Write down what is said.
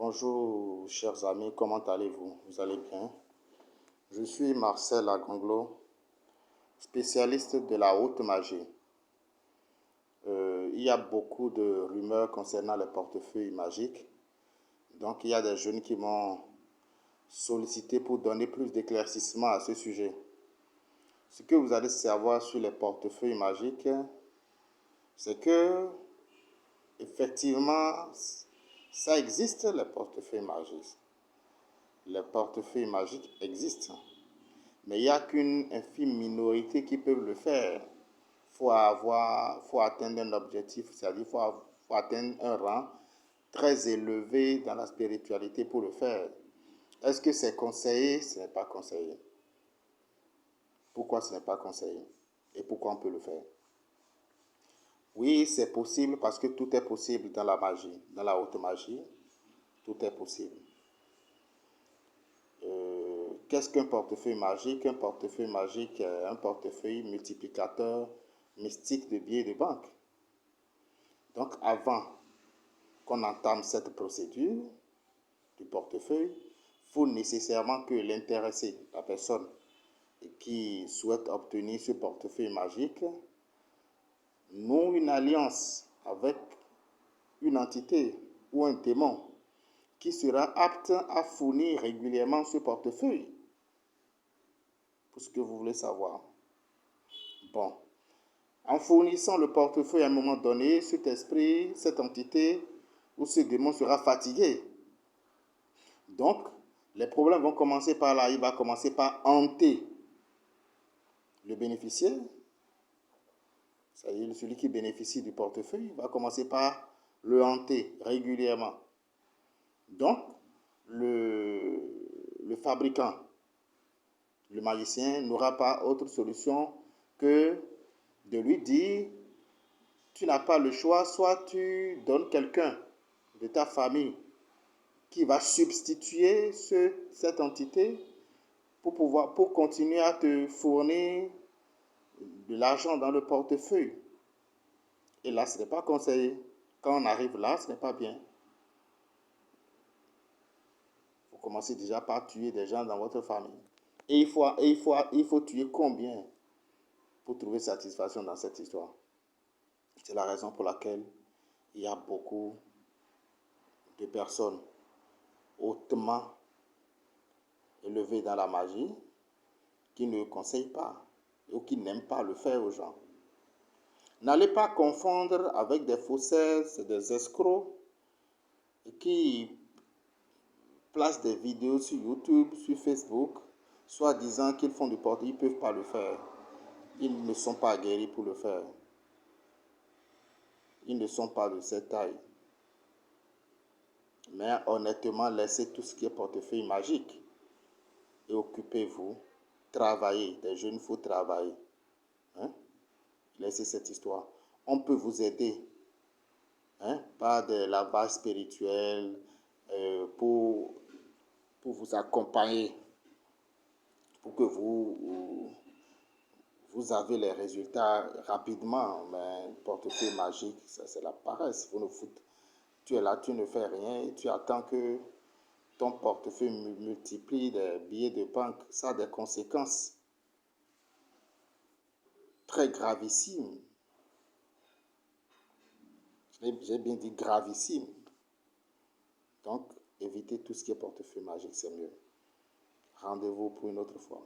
Bonjour chers amis, comment allez-vous? Vous allez bien? Je suis Marcel Agonglo, spécialiste de la haute magie. Il y a beaucoup de rumeurs concernant les portefeuilles magiques. Donc il y a des jeunes qui m'ont sollicité pour donner plus d'éclaircissement à ce sujet. Ce que vous allez savoir sur les portefeuilles magiques, c'est que effectivement, ça existe, les portefeuilles magiques. Les portefeuilles magiques existent, mais il n'y a qu'une infime minorité qui peut le faire. Faut atteindre un objectif, c'est-à-dire faut atteindre un rang très élevé dans la spiritualité pour le faire. Est-ce que c'est conseillé? Ce n'est pas conseillé. Pourquoi ce n'est pas conseillé? Et pourquoi on peut le faire? Oui, c'est possible parce que tout est possible dans la magie, dans la haute magie. Tout est possible. Qu'est-ce qu'un portefeuille magique? Un portefeuille magique est un portefeuille multiplicateur mystique de billets de banque. Donc, avant qu'on entame cette procédure du portefeuille, il faut nécessairement que l'intéressé, la personne qui souhaite obtenir ce portefeuille magique, noue une alliance avec une entité ou un démon qui sera apte à fournir régulièrement ce portefeuille. Pour ce que vous voulez savoir. Bon. En fournissant le portefeuille à un moment donné, cet esprit, cette entité ou ce démon sera fatigué. Donc, les problèmes vont commencer par là. Il va commencer par hanter le bénéficiaire. C'est-à-dire celui qui bénéficie du portefeuille va commencer par le hanter régulièrement. Donc, le fabricant, le magicien, n'aura pas autre solution que de lui dire, tu n'as pas le choix, soit tu donnes quelqu'un de ta famille qui va substituer cette entité pour continuer à te fournir de l'argent dans le portefeuille. Et là, ce n'est pas conseillé. Quand on arrive là, ce n'est pas bien. Vous commencez déjà par tuer des gens dans votre famille. Et il faut tuer combien pour trouver satisfaction dans cette histoire? C'est la raison pour laquelle il y a beaucoup de personnes hautement élevées dans la magie qui ne conseillent pas ou qui n'aiment pas le faire aux gens. N'allez pas confondre avec des faussaires, des escrocs qui placent des vidéos sur YouTube, sur Facebook, soit disant qu'ils font du portefeuille, ils ne peuvent pas le faire. Ils ne sont pas guéris pour le faire. Ils ne sont pas de cette taille. Mais honnêtement, laissez tout ce qui est portefeuille magique et occupez-vous, travaillez. Des jeunes, il faut travailler. Laissez cette histoire. On peut vous aider par des lavages spirituels pour vous accompagner, pour que vous avez les résultats rapidement. Mais portefeuille magique, ça c'est la paresse. Vous ne foutez. Tu es là, tu ne fais rien, tu attends que ton portefeuille multiplie des billets de banque. Ça a des conséquences très gravissimes. J'ai bien dit gravissimes. Donc, évitez tout ce qui est portefeuille magique, c'est mieux. Rendez-vous pour une autre fois.